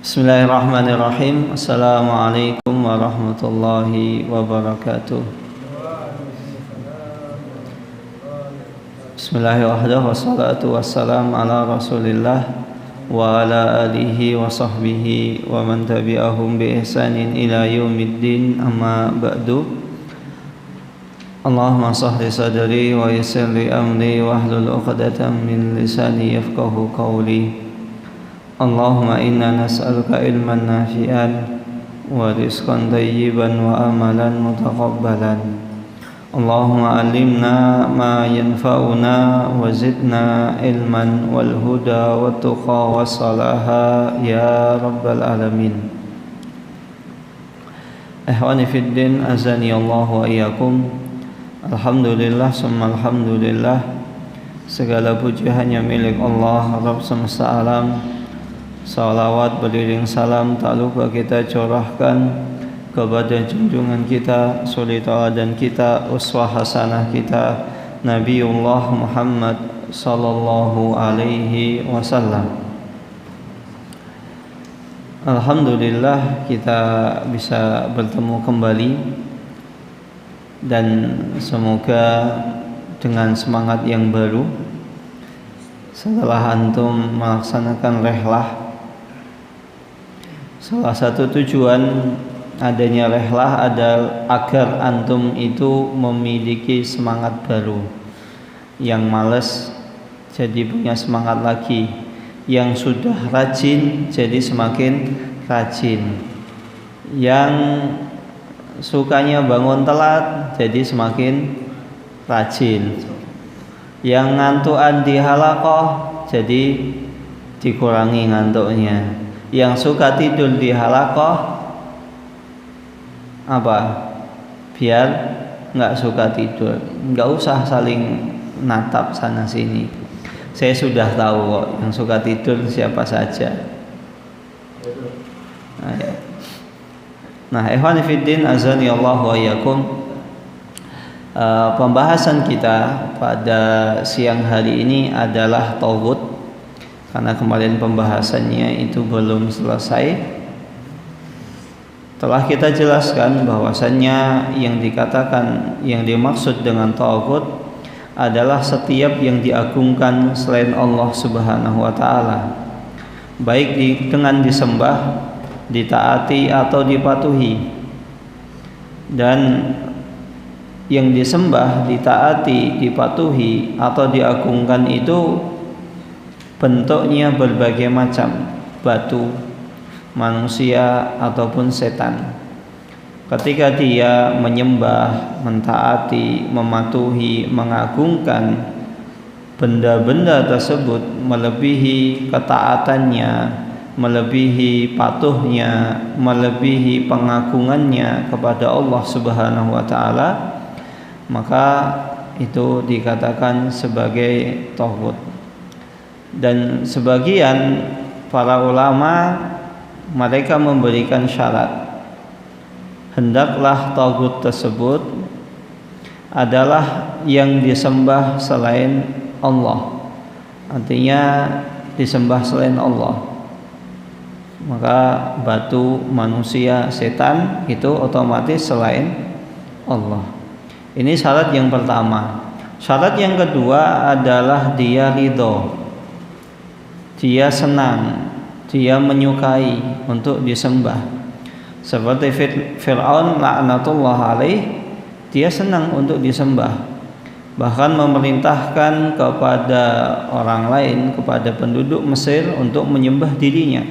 Bismillahirrahmanirrahim. Assalamualaikum warahmatullahi wabarakatuh. Bismillahirrahmanirrahim. Wassalatu wassalamu ala Rasulillah wa ala alihi wa sahbihi wa man tabi'ahum bi ihsanin ila yaumiddin. Amma ba'du. Allahumma sahli sadri wa yassir li amri wahlul 'uqdatam min lisani yafqahu qawli. Allahumma inna nas'aluka ilman nafi'an wa rizqan thayyiban wa amalan mutaqabbalan. Allahumma allimna ma yanfa'una wa zidna ilman wal huda wat tuqa was salaha ya rabbal alamin. Ikhwani fid din, azani Allah wa iyyakum. Alhamdulillah summa alhamdulillah. Segala puji hanya milik Allah, Rabb semesta alam. Salawat beriring salam tak lupa kita curahkan kepada junjungan kita, suri tauladan kita, uswah hasanah kita, Nabiullah Muhammad sallallahu alaihi wasallam. Alhamdulillah kita bisa bertemu kembali, dan semoga dengan semangat yang baru setelah antum melaksanakan rehlah. Salah satu tujuan adanya rehlah adalah agar antum itu memiliki semangat baru. Yang malas jadi punya semangat lagi, yang sudah rajin jadi semakin rajin, yang sukanya bangun telat jadi semakin rajin, yang ngantukan di halaqah jadi dikurangi ngantuknya, yang suka tidur di halaqah biar nggak suka tidur, nggak usah saling natap sana sini. Saya sudah tahu kok yang suka tidur siapa saja. Nah, ikhwan fiddin, azani Allah wa iyyakum. Pembahasan kita pada siang hari ini adalah tauhid. Karena kemarin pembahasannya itu belum selesai. Telah kita jelaskan bahwasannya yang dikatakan, yang dimaksud dengan tauhid adalah setiap yang diagungkan selain Allah Subhanahu wa taala, baik dengan disembah, ditaati atau dipatuhi. Dan yang disembah, ditaati, dipatuhi atau diagungkan itu bentuknya berbagai macam, batu, manusia ataupun setan. Ketika dia menyembah, mentaati, mematuhi, mengagungkan benda-benda tersebut, melebihi ketaatannya, melebihi patuhnya, melebihi pengagungannya kepada Allah Subhanahu wa taala, maka itu dikatakan sebagai tauhid. Dan sebagian para ulama mereka memberikan syarat, hendaklah tauhid tersebut adalah yang disembah selain Allah. Artinya disembah selain Allah, maka batu, manusia, setan itu otomatis selain Allah. Ini syarat yang pertama. Syarat yang kedua adalah dia ridho, dia senang, dia menyukai untuk disembah. Seperti Fir'aun laknatullah alaih, dia senang untuk disembah, bahkan memerintahkan kepada orang lain, kepada penduduk Mesir untuk menyembah dirinya.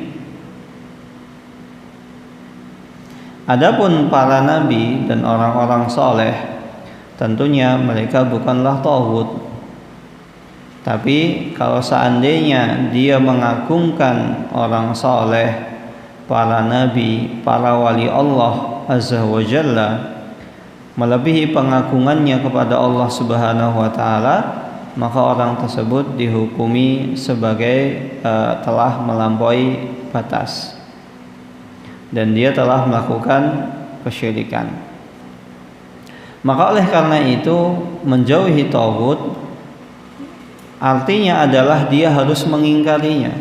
Adapun para nabi dan orang-orang soleh, tentunya mereka bukanlah tauhid. Tapi kalau seandainya dia mengagungkan orang soleh, para nabi, para wali Allah Azza wa Jalla, melebihi pengagungannya kepada Allah Subhanahu wa taala, maka orang tersebut dihukumi sebagai telah melampaui batas dan dia telah melakukan kesyirikan. Maka oleh karena itu, menjauhi tauhid artinya adalah dia harus mengingkarinya.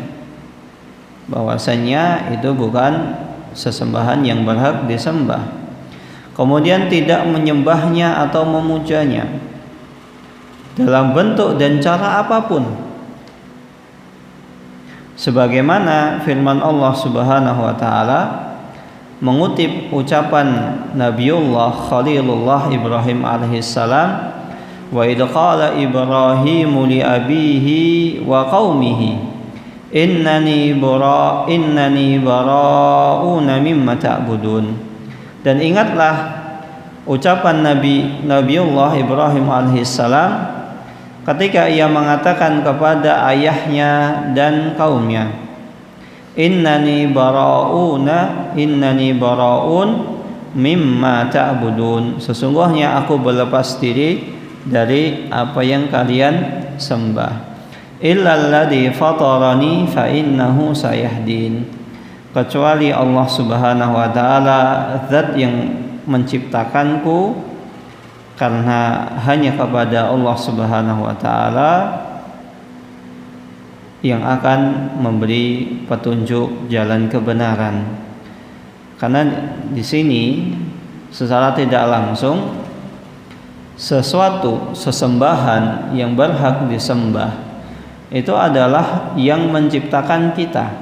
bahwasanya itu bukan sesembahan yang berhak disembah. Kemudian tidak menyembahnya atau memujanya dalam bentuk dan cara apapun, sebagaimana firman Allah Subhanahu wa taala mengutip ucapan Nabiullah Khalilullah Ibrahim alaihissalam, wa idh qala Ibrahimu li abihi wa qaumihi innani bara'una mimma ta'budun. Dan ingatlah ucapan Nabiullah Ibrahim alaihissalam ketika ia mengatakan kepada ayahnya dan kaumnya, innani bara'un mimma ta'budun, sesungguhnya aku berlepas diri dari apa yang kalian sembah, illalladzi fatarani fa innahu sayahdin, kecuali Allah Subhanahu wa taala, zat yang menciptakanku, karena hanya kepada Allah Subhanahu wa taala yang akan memberi petunjuk jalan kebenaran. Karena di sini secara tidak langsung sesuatu sesembahan yang berhak disembah itu adalah yang menciptakan kita.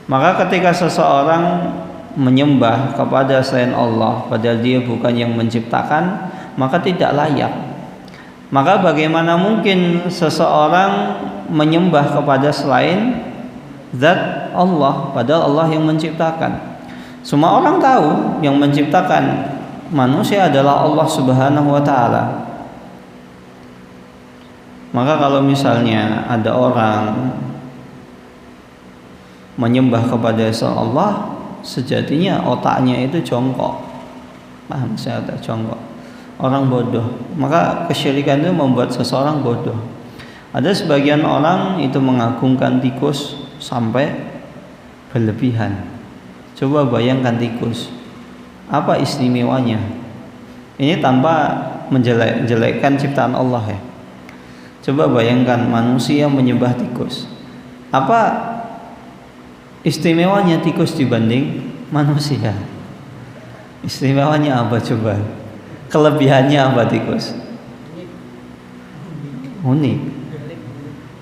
Maka ketika seseorang menyembah kepada selain Allah padahal dia bukan yang menciptakan, maka tidak layak. Maka bagaimana mungkin seseorang menyembah kepada selain zat Allah padahal Allah yang menciptakan? Semua orang tahu yang menciptakan manusia adalah Allah Subhanahu wa taala. Maka kalau misalnya ada orang menyembah kepada selain Allah, sejatinya otaknya itu jongkok. Paham saya, otak jongkok. Orang bodoh. Maka kesyirikan itu membuat seseorang bodoh. Ada sebagian orang itu mengagungkan tikus sampai berlebihan. Coba bayangkan tikus, apa istimewanya? Ini tanpa menjelek-jelekkan ciptaan Allah ya. Coba bayangkan manusia menyembah tikus. Apa istimewanya tikus dibanding manusia? Istimewanya apa coba? Kelebihannya apa tikus? Unik.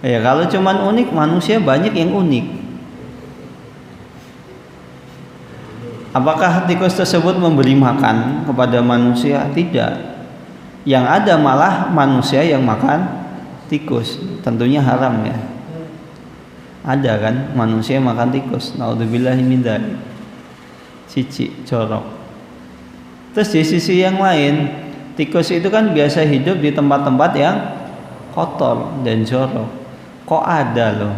Ya, kalau cuman unik, manusia banyak yang unik. Apakah tikus tersebut memberi makan kepada manusia? Tidak. Yang ada malah manusia yang makan tikus. Tentunya haram ya. Ada kan manusia makan tikus, naudzubillahi min dzalik, cicik, jorok. Terus di sisi yang lain, tikus itu kan biasa hidup di tempat-tempat yang kotor dan jorok. Kok ada loh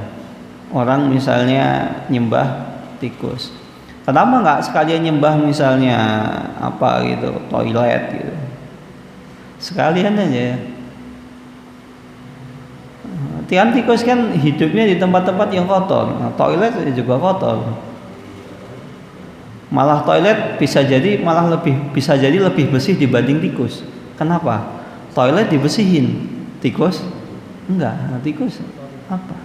orang misalnya nyembah tikus? Kenapa nggak sekalian nyembah misalnya apa gitu, toilet gitu? Sekalian aja. Tian tikus kan hidupnya di tempat-tempat yang kotor. Nah, toilet juga kotor. Malah toilet bisa jadi lebih bersih dibanding tikus. Kenapa? Toilet dibersihin, tikus enggak. Nah, tikus apa?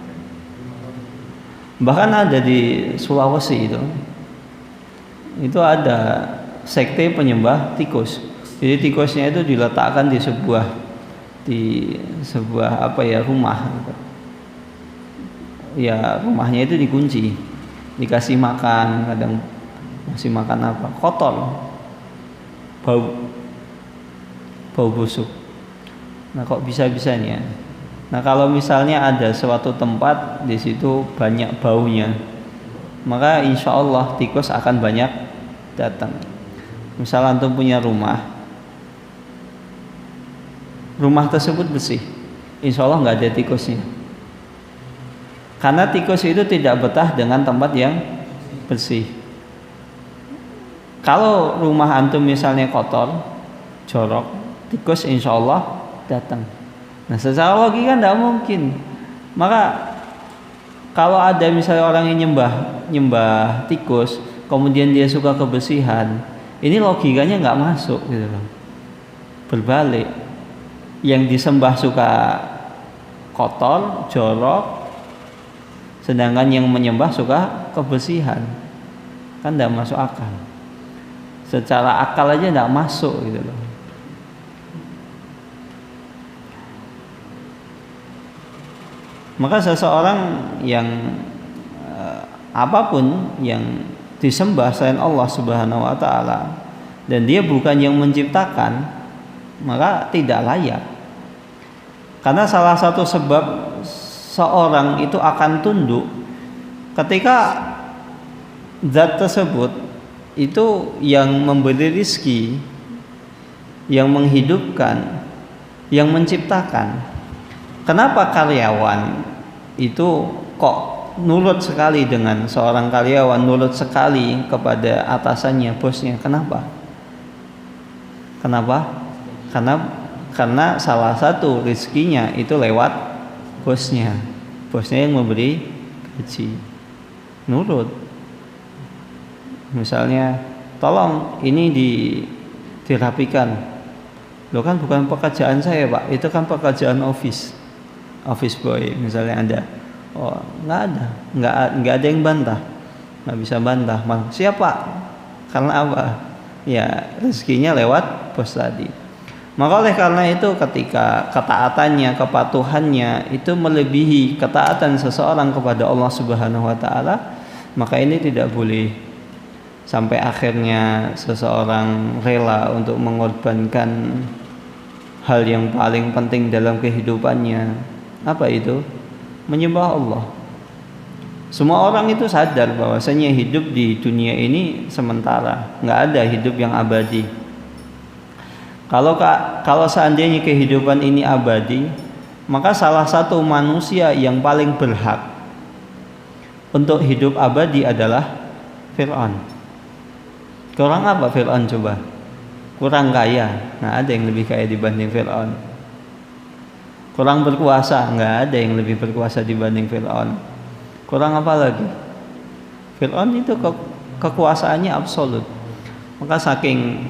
Bahkan ada di Sulawesi itu ada sekte penyembah tikus. Jadi tikusnya itu diletakkan di sebuah rumah. Ya rumahnya itu dikunci, dikasih makan, kadang masih makan apa? Kotor, bau busuk. Nah kok bisa-bisanya? Nah kalau misalnya ada suatu tempat di situ banyak baunya, maka insya Allah tikus akan banyak datang. Misal antum punya rumah tersebut bersih, insya Allah nggak ada tikusnya. Karena tikus itu tidak betah dengan tempat yang bersih. Kalau rumah antum misalnya kotor, jorok, tikus insya Allah datang. Nah secara logika tidak mungkin. Maka kalau ada misalnya orang yang nyembah tikus, kemudian dia suka kebersihan, ini logikanya nggak masuk gitu loh. Berbalik, yang disembah suka kotor, jorok, sedangkan yang menyembah suka kebersihan. Kan tidak masuk akal. Secara akal aja tidak masuk gitu loh. Maka seseorang yang apapun yang disembah selain Allah Subhanahu wa taala dan dia bukan yang menciptakan, maka tidak layak. Karena salah satu sebab seorang itu akan tunduk ketika zat tersebut itu yang memberi rizki, yang menghidupkan, yang menciptakan. Kenapa karyawan itu kok nurut sekali dengan seorang karyawan, nurut sekali kepada atasannya, bosnya? Kenapa? Karena salah satu rizkinya itu lewat bosnya. Bosnya yang memberi gaji. Nurut. Misalnya, tolong ini dirapikan. Loh kan bukan pekerjaan saya, Pak. Itu kan pekerjaan office boy. Misalnya Anda, oh nggak ada yang bantah, nggak bisa bantah. Siapa? Karena apa? Ya rezekinya lewat bos tadi. Maka oleh karena itu ketika ketaatannya, kepatuhannya itu melebihi ketaatan seseorang kepada Allah Subhanahu wa taala, maka ini tidak boleh sampai akhirnya seseorang rela untuk mengorbankan hal yang paling penting dalam kehidupannya. Apa itu? Menyembah Allah. Semua orang itu sadar bahwasanya hidup di dunia ini sementara, nggak ada hidup yang abadi. Kalau seandainya kehidupan ini abadi, maka salah satu manusia yang paling berhak untuk hidup abadi adalah Fir'aun. Kurang apa Fir'aun coba? Kurang kaya. Nah, ada yang lebih kaya dibanding Fir'aun. Kurang berkuasa, nggak ada yang lebih berkuasa dibanding Fir'aun. Kurang apa lagi? Fir'aun itu kekuasaannya absolut. Maka saking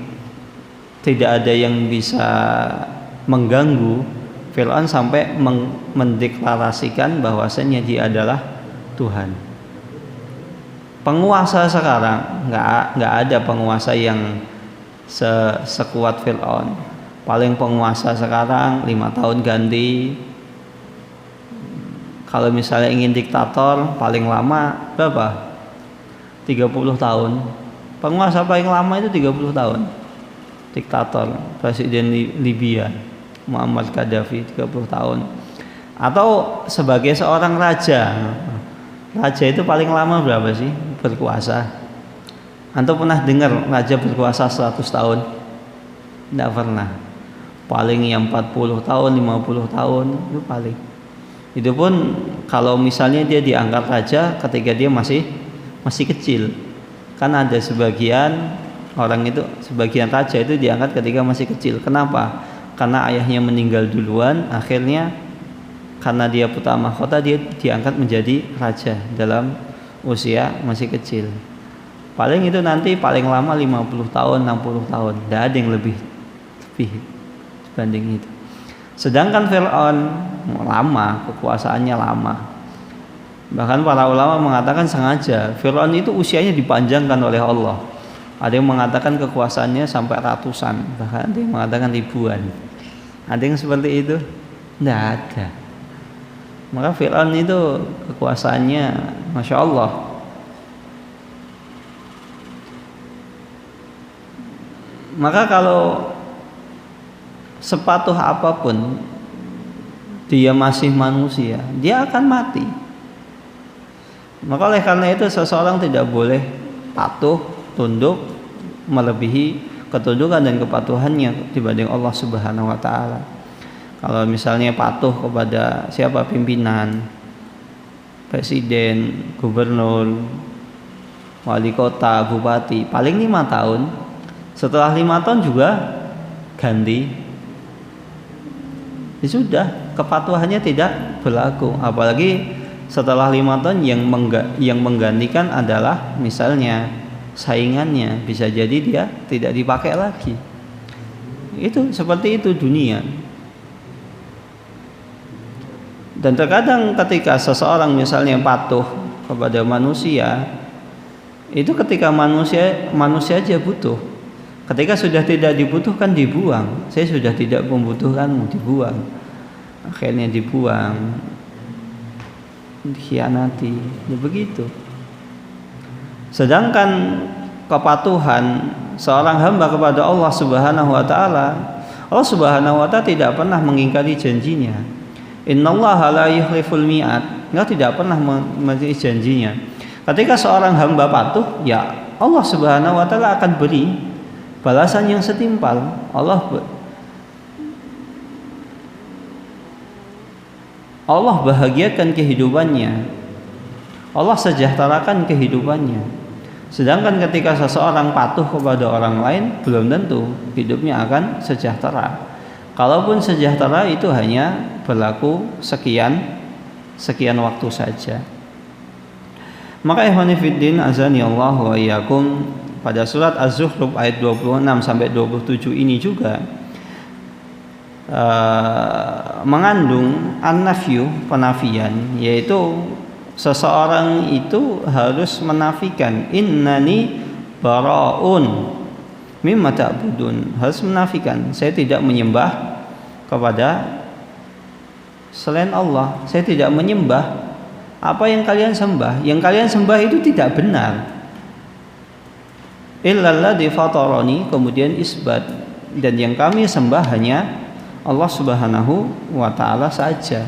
tidak ada yang bisa mengganggu, Fir'aun sampai mendeklarasikan bahwasanya dia adalah Tuhan. Penguasa sekarang nggak ada penguasa yang sekuat Fir'aun. Paling penguasa sekarang 5 tahun ganti. Kalau misalnya ingin diktator paling lama berapa? 30 tahun. Penguasa paling lama itu 30 tahun. Diktator, Presiden Libya Muammar Gaddafi 30 tahun. Atau sebagai seorang raja. Raja itu paling lama berapa sih berkuasa? Antum pernah dengar raja berkuasa 100 tahun? Tidak pernah. Paling yang 40 tahun, 50 tahun itu paling. Itu pun kalau misalnya dia diangkat raja ketika dia masih kecil. Kan ada sebagian orang itu, sebagian raja itu diangkat ketika masih kecil. Kenapa? Karena ayahnya meninggal duluan, akhirnya karena dia putra mahkota dia diangkat menjadi raja dalam usia masih kecil. Paling itu nanti paling lama 50 tahun, 60 tahun. Tidak ada yang lebih dibanding itu. Sedangkan Fir'aun lama, kekuasaannya lama. Bahkan para ulama mengatakan sengaja Fir'aun itu usianya dipanjangkan oleh Allah. Ada yang mengatakan kekuasaannya sampai ratusan, bahkan ada yang mengatakan ribuan. Ada yang seperti itu? Tidak ada. Maka Fir'aun itu kekuasaannya Masya Allah. Maka kalau sepatuh apapun dia masih manusia, dia akan mati. Maka oleh karena itu seseorang tidak boleh patuh, tunduk melebihi ketundukan dan kepatuhannya dibanding Allah Subhanahu wa taala. Kalau misalnya patuh kepada siapa, pimpinan, presiden, gubernur, wali kota, bupati, paling 5 tahun. Setelah 5 tahun juga ganti. Ya sudah, kepatuhannya tidak berlaku. Apalagi setelah 5 tahun yang menggantikan adalah misalnya saingannya, bisa jadi dia tidak dipakai lagi. Itu seperti itu dunia. Dan terkadang ketika seseorang misalnya patuh kepada manusia, itu ketika manusia aja butuh. Ketika sudah tidak dibutuhkan dibuang. Saya sudah tidak membutuhkanmu, dibuang. Akhirnya dibuang, dikhianati, ya begitu. Sedangkan kepatuhan seorang hamba kepada Allah Subhanahu wa taala, Allah Subhanahu wa taala tidak pernah mengingkari janjinya. Innallaha la yukhliful mi'ad. Allah tidak pernah mengingkari janjinya. Ketika seorang hamba patuh, ya Allah Subhanahu wa taala akan beri balasan yang setimpal. Allah bahagiakan kehidupannya. Allah sejahterakan kehidupannya. Sedangkan ketika seseorang patuh kepada orang lain, belum tentu hidupnya akan sejahtera. Kalaupun sejahtera itu hanya berlaku sekian waktu saja. Maka ikhwani fiddin azani Allah wa iyyakum, pada surat Az-Zukhruf ayat 26 sampai 27 ini juga mengandung an-nafyu, penafian, yaitu seseorang itu harus menafikan innani bara'un mimma ta'budun, harus menafikan saya tidak menyembah kepada selain Allah, saya tidak menyembah apa yang kalian sembah. Yang kalian sembah itu tidak benar. Illalladzi fatarani, kemudian isbat, dan yang kami sembah hanya Allah Subhanahu wa taala saja.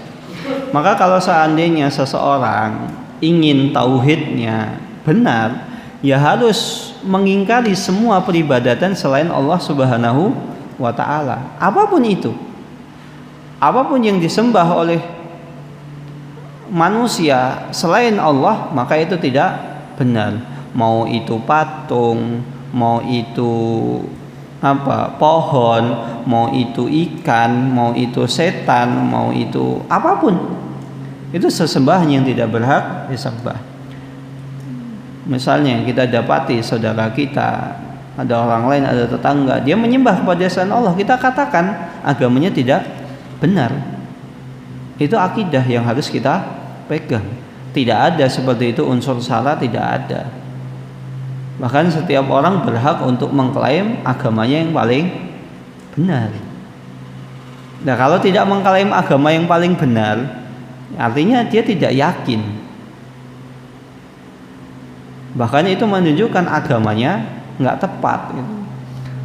Maka kalau seandainya seseorang ingin tauhidnya benar, ya harus mengingkari semua peribadatan selain Allah Subhanahu wa taala. Apapun itu. Apapun yang disembah oleh manusia selain Allah, maka itu tidak benar. Mau itu patung, mau itu pohon, mau itu ikan, mau itu setan, mau itu apapun, itu sesembahan yang tidak berhak disembah. Misalnya kita dapati saudara kita, ada orang lain, ada tetangga, dia menyembah kepada selain Allah, kita katakan agamanya tidak benar. Itu akidah yang harus kita pegang. Tidak ada seperti itu unsur salah, tidak ada. Bahkan setiap orang berhak untuk mengklaim agamanya yang paling benar. Nah, kalau tidak mengklaim agama yang paling benar, artinya dia tidak yakin. Bahkan itu menunjukkan agamanya nggak tepat.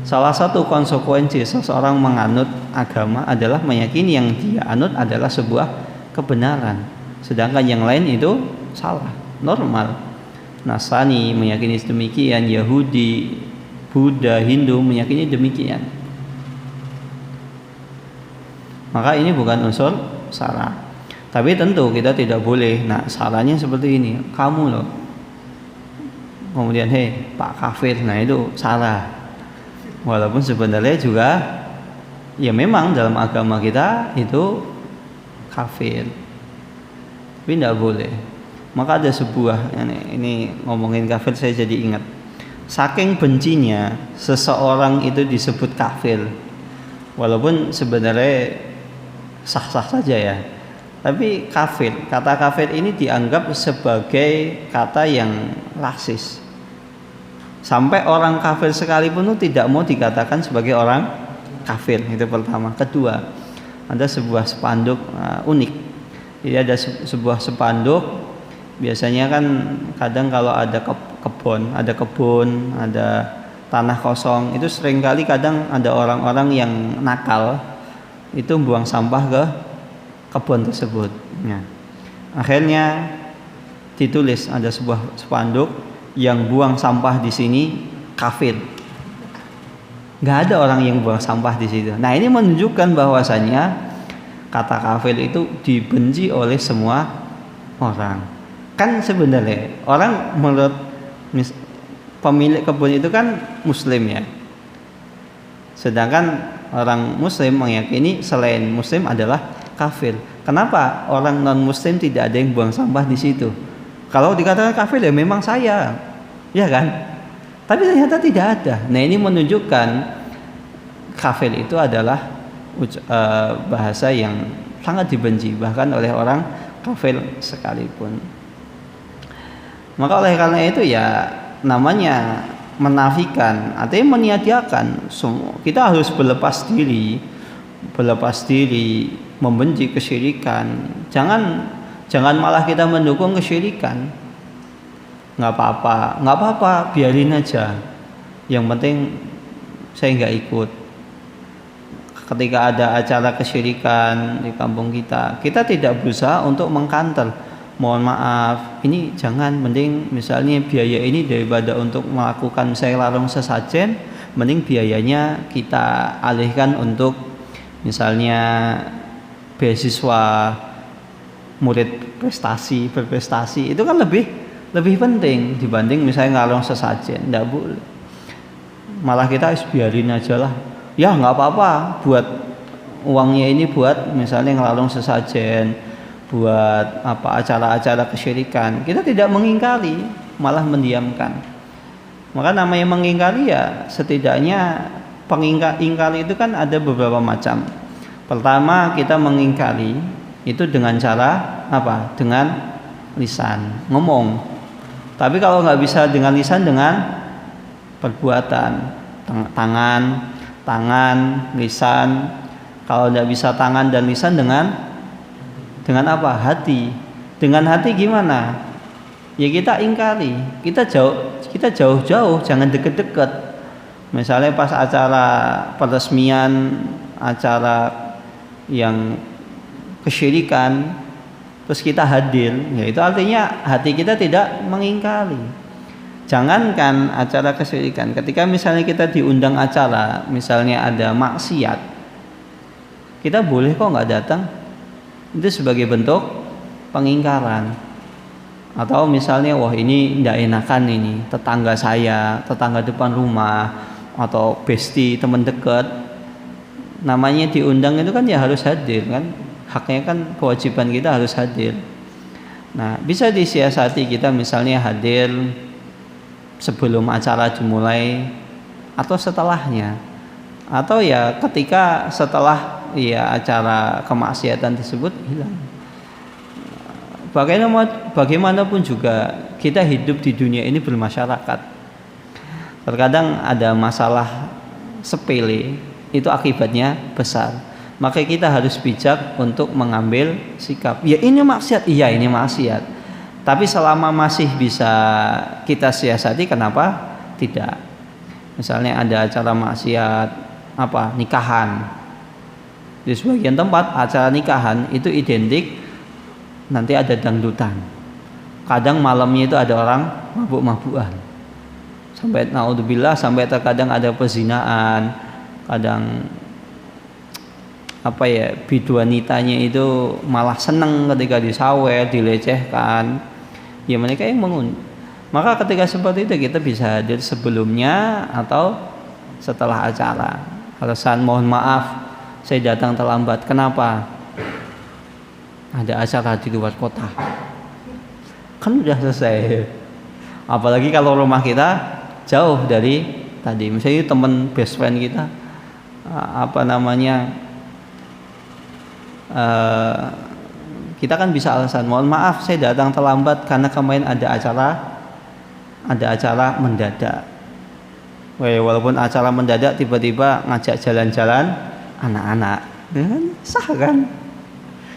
Salah satu konsekuensi seseorang menganut agama adalah meyakini yang dia anut adalah sebuah kebenaran, sedangkan yang lain itu salah, normal. Nasrani meyakini demikian, Yahudi, Buddha, Hindu meyakini demikian. Maka ini bukan unsur salah. Tapi tentu kita tidak boleh, nah salahnya seperti ini, kamu loh, kemudian Pak kafir, nah itu salah. Walaupun sebenarnya juga ya memang dalam agama kita itu kafir, tapi tidak boleh. Maka ada sebuah, ini ngomongin kafir saya jadi ingat, saking bencinya seseorang itu disebut kafir, walaupun sebenarnya sah-sah saja ya, tapi kafir, kata kafir ini dianggap sebagai kata yang rasis. Sampai orang kafir sekalipun itu tidak mau dikatakan sebagai orang kafir. Itu pertama. Kedua, ada sebuah spanduk unik. Jadi ada sebuah spanduk. Biasanya kan kadang kalau ada kebun, ada tanah kosong, itu seringkali kadang ada orang-orang yang nakal itu buang sampah ke kebun tersebut. Nah, akhirnya ditulis ada sebuah spanduk, yang buang sampah di sini kafir. Nggak ada orang yang buang sampah di situ. Nah, ini menunjukkan bahwasanya kata kafir itu dibenci oleh semua orang. Kan sebenarnya orang menurut pemilik kebun itu kan muslim ya. Sedangkan orang muslim meyakini selain muslim adalah kafir. Kenapa orang non muslim tidak ada yang buang sampah di situ? Kalau dikatakan kafir ya memang saya, ya kan? Tapi ternyata tidak ada. Nah, ini menunjukkan kafir itu adalah bahasa yang sangat dibenci bahkan oleh orang kafir sekalipun. Maka oleh karena itu ya namanya menafikan, artinya meniadakan semua. Kita harus berlepas diri, membenci kesyirikan. Jangan malah kita mendukung kesyirikan. Nggak apa-apa, biarin aja. Yang penting saya nggak ikut. Ketika ada acara kesyirikan di kampung kita tidak berusaha untuk mengkanter. Mohon maaf, ini jangan, mending misalnya biaya ini daripada untuk melakukan saya larung sesajen, mending biayanya kita alihkan untuk misalnya beasiswa murid berprestasi. Itu kan lebih penting dibanding misalnya ngalung sesajen. Nggak boleh. Malah kita biarin aja lah. Ya nggak apa-apa, buat uangnya ini buat misalnya ngelalung sesajen, buat apa acara-acara kesyirikan. Kita tidak mengingkari, malah mendiamkan. Maka namanya mengingkari ya setidaknya ingkari itu kan ada beberapa macam. Pertama, kita mengingkari itu dengan cara apa? Dengan lisan, ngomong. Tapi kalau nggak bisa dengan lisan, dengan perbuatan, tangan, lisan. Kalau tidak bisa tangan dan lisan, dengan apa? Hati. Dengan hati gimana? Ya kita ingkari, kita jauh-jauh, jangan deket-deket. Misalnya pas acara peresmian acara yang kesyirikan, terus kita hadir, ya itu artinya hati kita tidak mengingkari. Jangankan acara kesyirikan, ketika misalnya kita diundang acara, misalnya ada maksiat, kita boleh kok nggak datang, itu sebagai bentuk pengingkaran. Atau misalnya wah ini nggak enakan ini, tetangga saya, tetangga depan rumah, atau bestie teman dekat, namanya diundang itu kan ya harus hadir kan, haknya kan, kewajiban kita harus hadir. Nah bisa disiasati kita misalnya hadir sebelum acara dimulai atau setelahnya, atau ya ketika setelah ya acara kemaksiatan tersebut hilang. Bagaimanapun juga kita hidup di dunia ini bermasyarakat. Terkadang ada masalah sepele itu akibatnya besar. Maka kita harus bijak untuk mengambil sikap. Ya ini maksiat, iya ini maksiat. Tapi selama masih bisa kita siasati, kenapa tidak? Misalnya ada acara maksiat apa? Nikahan. Di sebagian tempat acara nikahan itu identik nanti ada dangdutan. Kadang malamnya itu ada orang mabuk-mabukan. Sampai naudzubillah, sampai terkadang ada pezinaan. Kadang apa ya, biduanitanya itu malah seneng ketika disawer, dilecehkan. Ya mereka yang maka ketika seperti itu kita bisa hadir sebelumnya atau setelah acara. Alasan mohon maaf saya datang terlambat. Kenapa? Ada acara di luar kota. Kan udah selesai. Apalagi kalau rumah kita jauh dari tadi. Misalnya teman best friend kita kita kan bisa alasan mohon maaf saya datang terlambat karena kemarin ada acara mendadak. Walaupun acara mendadak tiba-tiba ngajak jalan-jalan anak-anak, sah kan?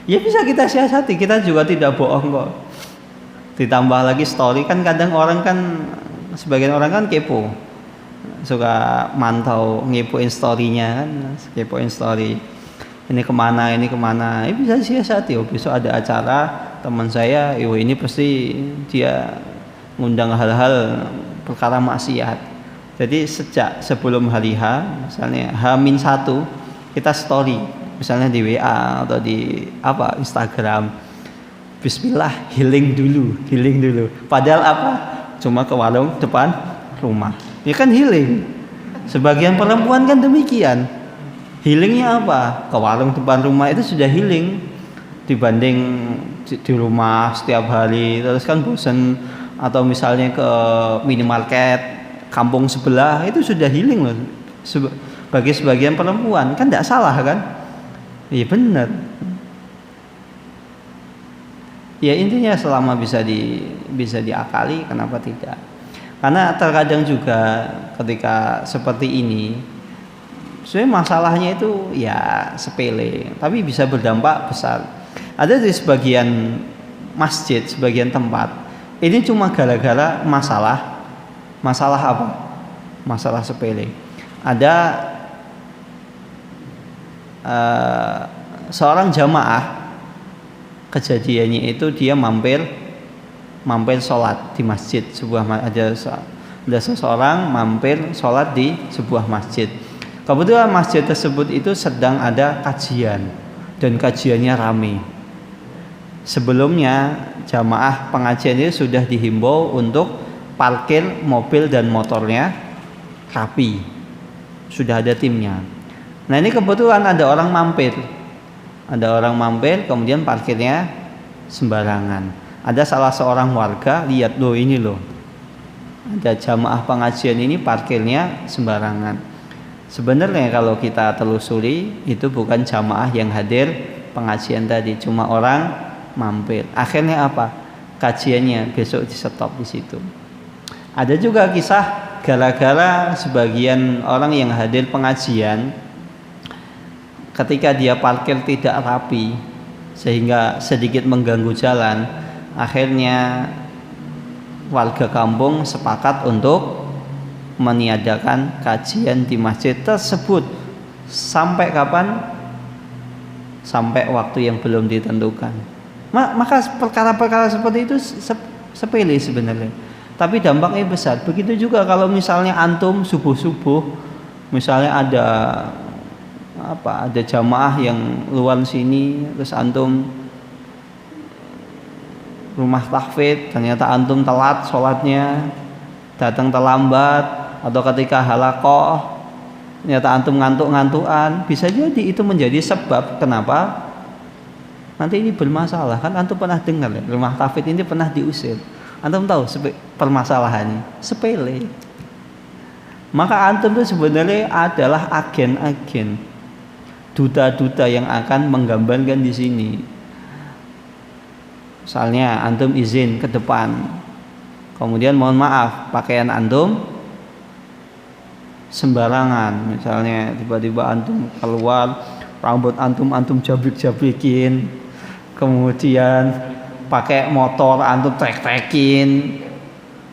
Ya bisa kita siasati, kita juga tidak bohong kok. Ditambah lagi story kan, kadang orang kan, sebagian orang kan kepo, suka mantau ngepoin storynya kan, kepoin story. Ini kemana, bisa siasati. Besok ada acara teman saya, ini pasti dia ngundang hal-hal perkara maksiat. Jadi sejak sebelum hari H, misalnya H-1 kita story, misalnya di WA atau di Instagram, bismillah healing dulu. Padahal apa? Cuma ke warung depan rumah. Ya kan healing. Sebagian perempuan kan demikian. Healingnya apa? Ke warung depan rumah itu sudah healing dibanding di rumah setiap hari, terus kan bosan. Atau misalnya ke minimarket kampung sebelah, itu sudah healing loh. Bagi sebagian perempuan kan tidak salah kan? Iya benar. Ya intinya selama bisa diakali, kenapa tidak? Karena terkadang juga ketika seperti ini, sebenarnya masalahnya itu ya sepele, tapi bisa berdampak besar. Ada di sebagian masjid, sebagian tempat, ini cuma gara-gara masalah apa? Masalah sepele. Ada seorang jamaah, kejadiannya itu dia mampir sholat di masjid ada seseorang mampir sholat di sebuah masjid. Kebetulan masjid tersebut itu sedang ada kajian dan kajiannya ramai. Sebelumnya jamaah pengajian itu sudah dihimbau untuk parkir mobil dan motornya rapi, sudah ada timnya. Nah ini kebetulan ada orang mampir kemudian parkirnya sembarangan. Ada salah seorang warga lihat, loh ini loh, ada jamaah pengajian ini parkirnya sembarangan. Sebenarnya kalau kita telusuri itu bukan jamaah yang hadir pengajian tadi, cuma orang mampir. Akhirnya apa? Kajiannya besok di stop di situ. Ada juga kisah gara-gara sebagian orang yang hadir pengajian, ketika dia parkir tidak rapi sehingga sedikit mengganggu jalan, akhirnya warga kampung sepakat untuk meniadakan kajian di masjid tersebut. Sampai kapan? Sampai waktu yang belum ditentukan. Maka perkara-perkara seperti itu sepele sebenarnya, tapi dampaknya besar. Begitu juga kalau misalnya antum subuh-subuh, misalnya ada jamaah yang luar sini, terus antum rumah tahfidz, ternyata antum telat sholatnya, datang terlambat, atau ketika halaqah ternyata antum ngantuk-ngantukan, bisa jadi itu menjadi sebab kenapa nanti ini bermasalah. Kan antum pernah dengar ya, rumah tahfidz ini pernah diusir. Antum tahu permasalahannya sepele. Maka antum itu sebenarnya adalah agen-agen, duta-duta yang akan menggambarkan di sini. Misalnya antum izin ke depan, kemudian mohon maaf pakaian antum sembarangan, misalnya tiba-tiba antum keluar rambut antum jabrik-jabrikin, kemudian pakai motor antum trek-trekin,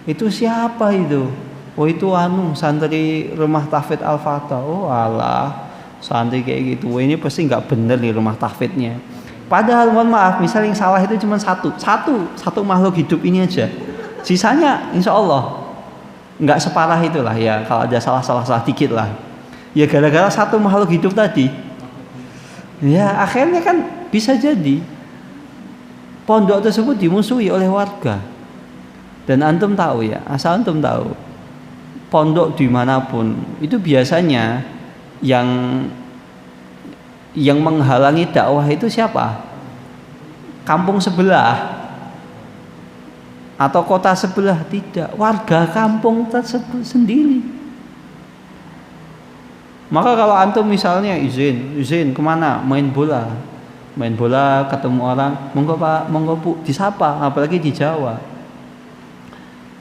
itu siapa itu? Oh itu santri rumah tahfidz Al-Fatah. Oh alah, santri kayak gitu, ini pasti nggak bener nih rumah tahfidznya. Padahal mohon maaf, misalnya yang salah itu cuma satu makhluk hidup ini aja, sisanya insya Allah nggak separah itulah ya. Kalau ada salah dikit lah ya, gara-gara satu makhluk hidup tadi ya, akhirnya kan bisa jadi pondok tersebut dimusuhi oleh warga. Dan antum tahu ya, asal antum tahu, pondok dimanapun itu biasanya yang menghalangi dakwah itu siapa? Kampung sebelah atau kota sebelah? Tidak, warga kampung tersebut sendiri. Maka kalau antum misalnya izin kemana? Main bola ketemu orang, monggo Pak, monggo Bu, disapa. Apalagi di Jawa,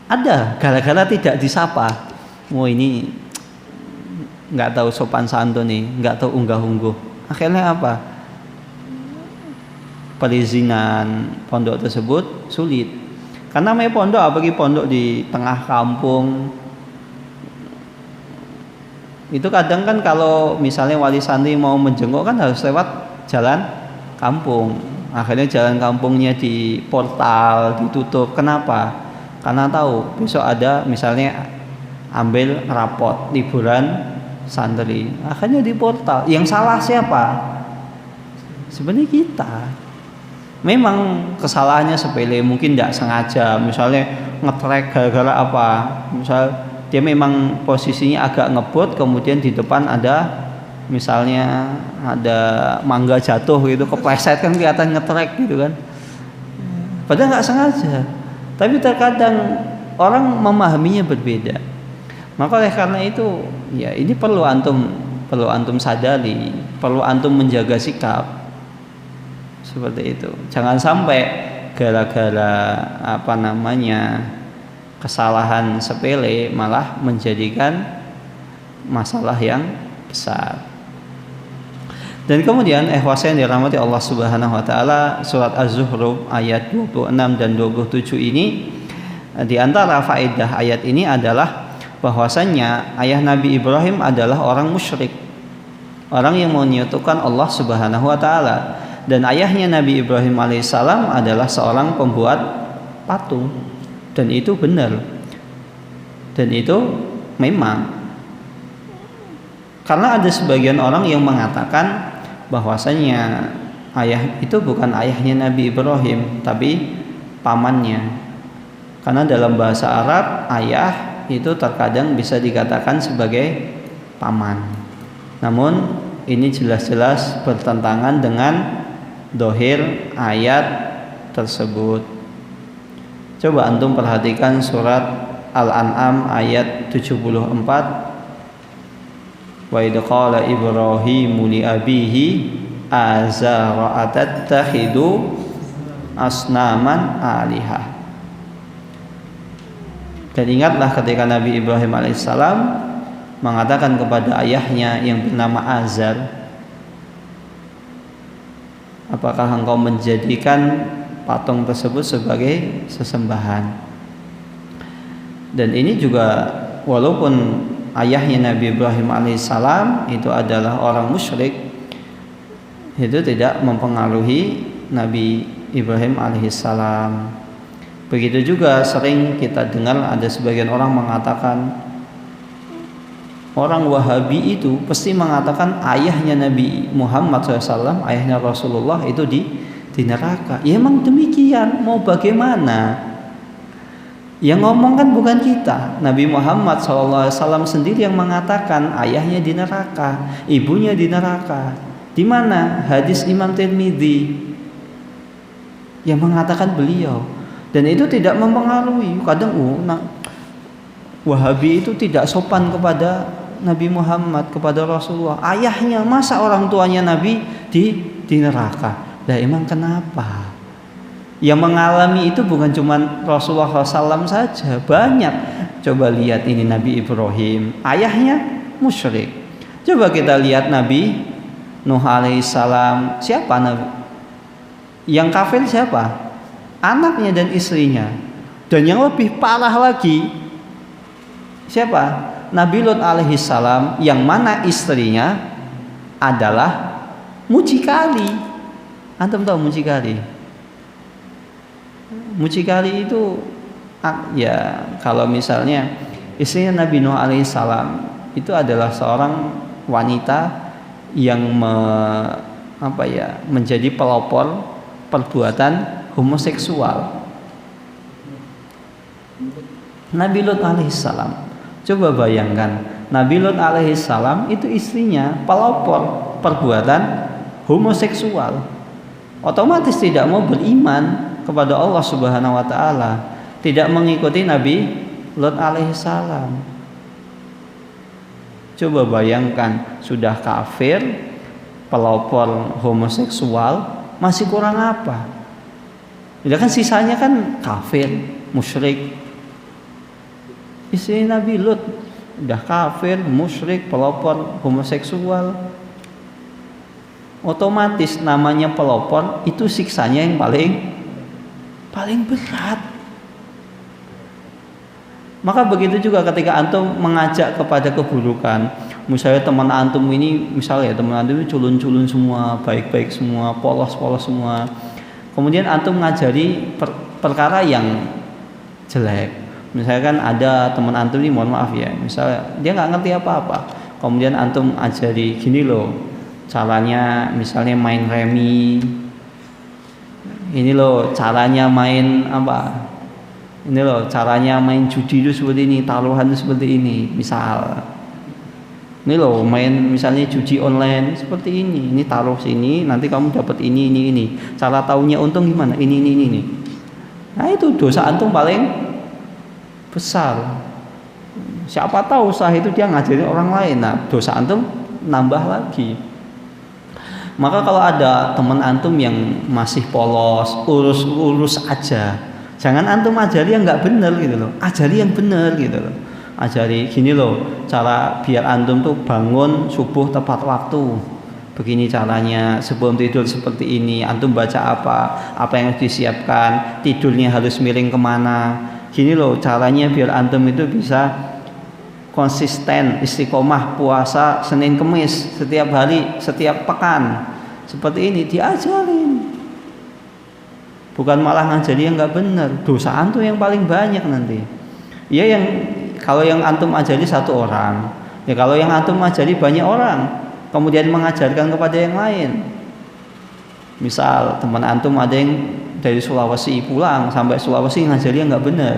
ada gara-gara tidak disapa, ini nggak tahu sopan santun nih, nggak tahu unggah-ungguh. Akhirnya apa? Perizinan pondok tersebut sulit. Karena namanya pondok, apalagi pondok di tengah kampung, itu kadang kan kalau misalnya wali santri mau menjenguk kan harus lewat jalan kampung. Akhirnya jalan kampungnya di portal ditutup. Kenapa? Karena tahu besok ada misalnya ambil rapot liburan santri, akhirnya di portal. Yang salah siapa? Sebenarnya kita. Memang kesalahannya sepele, mungkin tidak sengaja, misalnya ngetrek gara-gara apa, misal dia memang posisinya agak ngebut, kemudian di depan ada misalnya ada mangga jatuh gitu, kepleset kan kelihatan ngetrek gitu kan, padahal nggak sengaja. Tapi terkadang orang memahaminya berbeda. Maka oleh karena itu ya, ini perlu antum sadari, perlu antum menjaga sikap seperti itu. Jangan sampai gara-gara kesalahan sepele malah menjadikan masalah yang besar. Dan kemudian ikhwasa yang dirahmati Allah Subhanahu wa taala, surat Az-Zukhruf ayat 26 dan 27 ini, di antara faedah ayat ini adalah bahwasannya ayah Nabi Ibrahim adalah orang musyrik, orang yang menyekutukan Allah Subhanahu wa taala, dan ayahnya Nabi Ibrahim alaihissalam adalah seorang pembuat patung, dan itu benar, dan itu memang, karena ada sebagian orang yang mengatakan bahwasanya ayah itu bukan ayahnya Nabi Ibrahim tapi pamannya, karena dalam bahasa Arab ayah itu terkadang bisa dikatakan sebagai paman. Namun ini jelas-jelas bertentangan dengan dohir ayat tersebut. Coba antum perhatikan surat Al-An'am ayat 74. Wa idh qala Ibrahimu li abihi azara atattakhidu asnaman alihah. Dan ingatlah ketika Nabi Ibrahim alaihissalam mengatakan kepada ayahnya yang bernama Azar, apakah engkau menjadikan patung tersebut sebagai sesembahan? Dan ini juga walaupun ayahnya Nabi Ibrahim alaihissalam itu adalah orang musyrik, itu tidak mempengaruhi Nabi Ibrahim alaihissalam. Begitu juga sering kita dengar ada sebagian orang mengatakan, orang Wahabi itu pasti mengatakan ayahnya Nabi Muhammad SAW, ayahnya Rasulullah itu di neraka. Ya emang demikian, mau bagaimana? Yang ngomong kan bukan kita. Nabi Muhammad SAW sendiri yang mengatakan ayahnya di neraka, ibunya di neraka. Di mana hadis Imam Tirmidzi yang mengatakan beliau. Dan itu tidak mempengaruhi. Kadang Wahabi itu tidak sopan kepada Nabi Muhammad, kepada Rasulullah. Ayahnya, masa orang tuanya Nabi di neraka? Lah emang kenapa? Yang mengalami itu bukan cuma Rasulullah SAW saja, banyak. Coba lihat ini Nabi Ibrahim, ayahnya musyrik. Coba kita lihat Nabi Nuh alaihissalam, siapa Nabi? Yang kafir siapa? Anaknya dan istrinya. Dan yang lebih parah lagi, siapa? Nabi Lut alaihissalam, yang mana istrinya adalah mucikari. Antum tahu mucikari? Mucikari itu ya, kalau misalnya istrinya Nabi Nuh alaihissalam itu adalah seorang wanita yang menjadi pelopor perbuatan homoseksual. Nabi Lut alaihissalam, coba bayangkan, Nabi Lut alaihissalam itu istrinya pelopor perbuatan homoseksual, otomatis tidak mau beriman kepada Allah Subhanahu wa taala, tidak mengikuti Nabi Lut alaihissalam. Coba bayangkan, sudah kafir, pelopor homoseksual, masih kurang apa? Ya kan sisanya kan kafir, musyrik. Istri Nabi Lut udah kafir, musyrik, pelopor homoseksual. Otomatis namanya pelopor itu siksanya yang paling berat. Maka begitu juga ketika antum mengajak kepada keburukan. Misalnya teman antum ini, culun-culun semua, baik-baik semua, polos-polos semua. Kemudian antum mengajari perkara yang jelek. Misalkan ada teman antum ini, mohon maaf ya, misalnya dia nggak ngerti apa-apa. Kemudian antum ajari gini loh, caranya misalnya main remi. Ini loh caranya main apa? Ini loh caranya main judi itu seperti ini, taruhan itu seperti ini, misal. Ini loh main misalnya judi online seperti ini. Ini taruh sini, nanti kamu dapat ini. Cara taunya untung gimana? Ini. Nah itu dosa antum paling besar. Siapa tahu usaha itu dia ngajarin orang lain. Nah dosa antum nambah lagi. Maka kalau ada teman antum yang masih polos, urus aja. Jangan antum ajari yang nggak benar gitu loh. Ajari yang benar gitu loh. Ajari gini loh, cara biar antum tuh bangun subuh tepat waktu. Begini caranya, sebelum tidur seperti ini, antum baca apa yang harus disiapkan, tidurnya harus miring kemana. Gini loh caranya biar antum itu bisa konsisten, istiqomah puasa Senin Kemis setiap hari, setiap pekan. Seperti ini diajarin. Bukan malah ngajari yang nggak benar. Dosa antum yang paling banyak nanti. Ya kalau yang antum ajari satu orang, ya kalau yang antum ajari banyak orang, kemudian mengajarkan kepada yang lain. Misal teman antum ada yang dari Sulawesi pulang sampai Sulawesi ngajari yang nggak benar.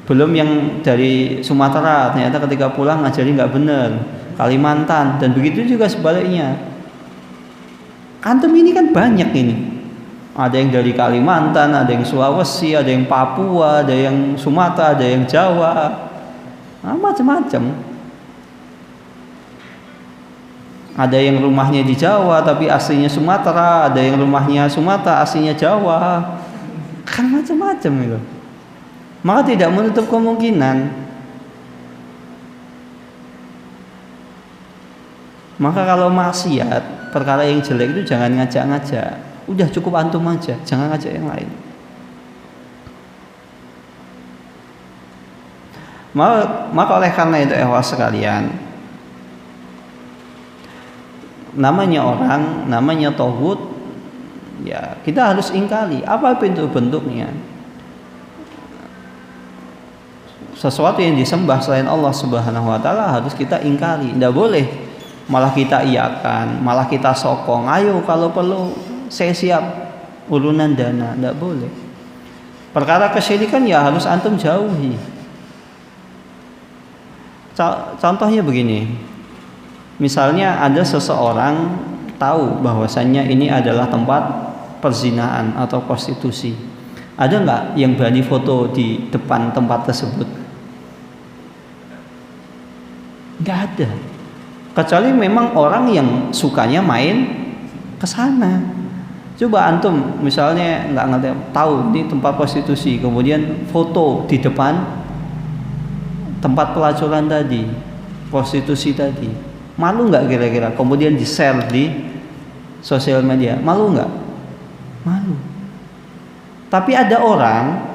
Belum yang dari Sumatera ternyata ketika pulang ngajari nggak benar. Kalimantan dan begitu juga sebaliknya. Antum ini kan banyak ini. Ada yang dari Kalimantan, ada yang Sulawesi, ada yang Papua, ada yang Sumatera, ada yang Jawa, macam-macam. Ada yang rumahnya di Jawa tapi aslinya Sumatera, ada yang rumahnya Sumatera aslinya Jawa, kan macam-macam itu. Maka tidak menutup kemungkinan. Maka kalau maksiat, perkara yang jelek itu jangan ngajak-ngajak. Udah cukup antum aja, jangan ngajak yang lain. Maka oleh karena itu sekalian, namanya orang, namanya tauhid, ya kita harus ingkari apa bentuk-bentuknya. Sesuatu yang disembah selain Allah Subhanahu wa taala harus kita ingkari, tidak boleh malah kita iakan, malah kita sokong, ayo kalau perlu saya siap urunan dana, tidak boleh. Perkara kesyirikan ya harus antum jauhi. Contohnya begini, misalnya ada seseorang tahu bahwasannya ini adalah tempat perzinahan atau prostitusi. Ada nggak yang berani foto di depan tempat tersebut? Nggak ada. Kecuali memang orang yang sukanya main ke sana. Coba antum misalnya nggak ngerti, tahu ini tempat prostitusi, kemudian foto di depan tempat pelacuran tadi, prostitusi tadi. Malu nggak kira-kira? Kemudian di-share di sosial media, malu nggak? Malu. Tapi ada orang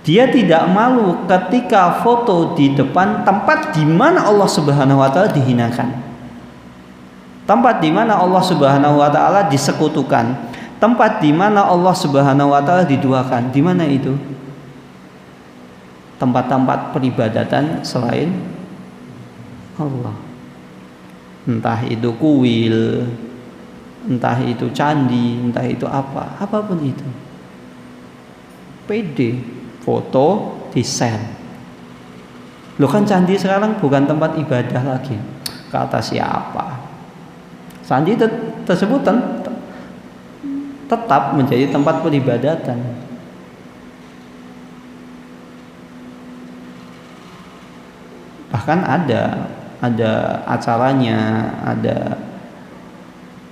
dia tidak malu ketika foto di depan tempat di mana Allah Subhanahu wa taala dihinakan. Tempat di mana Allah Subhanahu wa taala disekutukan. Tempat di mana Allah Subhanahu wa taala diduakan. Di mana itu? Tempat-tempat peribadatan selain Allah. Entah itu kuil, entah itu candi, entah itu apapun itu. PD, foto, di-share. Loh kan candi sekarang bukan tempat ibadah lagi. Kata siapa? Candi tersebut tetap menjadi tempat peribadatan. Bahkan ada acaranya, ada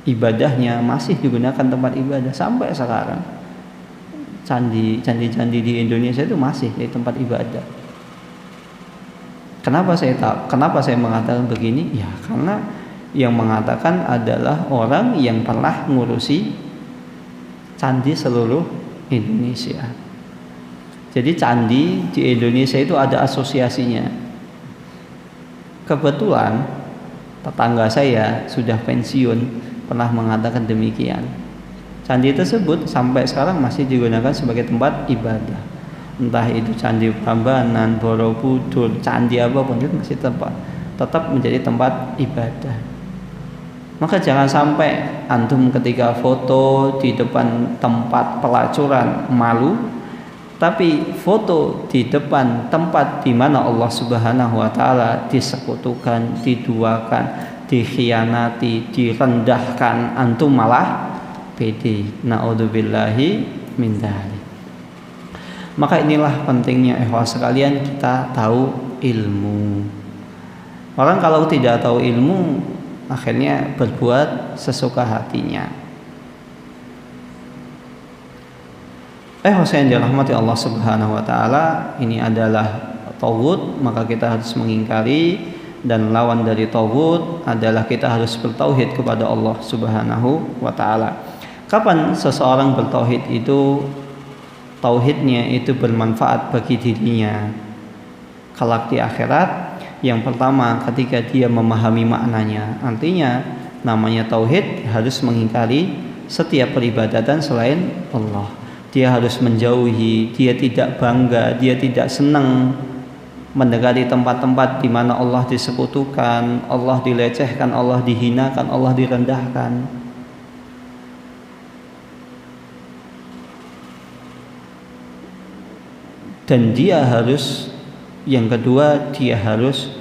ibadahnya, masih digunakan tempat ibadah sampai sekarang. Candi-candi di Indonesia itu masih jadi tempat ibadah. Kenapa saya mengatakan begini? Ya karena yang mengatakan adalah orang yang pernah ngurusi candi seluruh Indonesia. Jadi candi di Indonesia itu ada asosiasinya. Kebetulan tetangga saya sudah pensiun pernah mengatakan demikian. Candi tersebut sampai sekarang masih digunakan sebagai tempat ibadah. Entah itu Candi Prambanan, Borobudur, candi apapun itu masih tetap menjadi tempat ibadah. Maka jangan sampai antum ketika foto di depan tempat pelacuran malu, tapi foto di depan tempat di mana Allah Subhanahu wa taala disekutukan, diduakan, dikhianati, direndahkan, antum malah pede. Naudzubillahi min dzalik. Maka inilah pentingnya ikhwas sekalian kita tahu ilmu. Orang kalau tidak tahu ilmu akhirnya berbuat sesuka hatinya. Hussein dirahmati Allah Subhanahu wa taala, ini adalah tauhid, maka kita harus mengingkari, dan lawan dari tauhid adalah kita harus bertauhid kepada Allah Subhanahu wa taala. Kapan seseorang bertauhid itu tauhidnya itu bermanfaat bagi dirinya kelak di akhirat? Yang pertama, ketika dia memahami maknanya. Artinya namanya tauhid harus mengingkari setiap peribadatan selain Allah. Dia harus menjauhi, dia tidak bangga, dia tidak senang mendekati tempat-tempat di mana Allah disekutukan, Allah dilecehkan, Allah dihinakan, Allah direndahkan. Dan dia harus, yang kedua, dia harus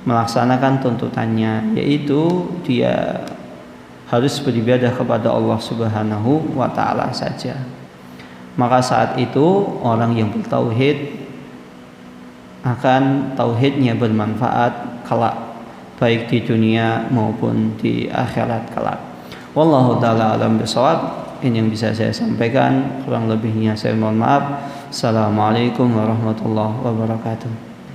melaksanakan tuntutannya, yaitu dia harus beribadah kepada Allah Subhanahu wa taala saja. Maka saat itu orang yang bertauhid akan tauhidnya bermanfaat kelak, baik di dunia maupun di akhirat kelak. Wallahu taala alam bisawab. Ini yang bisa saya sampaikan, kurang lebihnya saya mohon maaf. Assalamualaikum warahmatullahi wabarakatuh.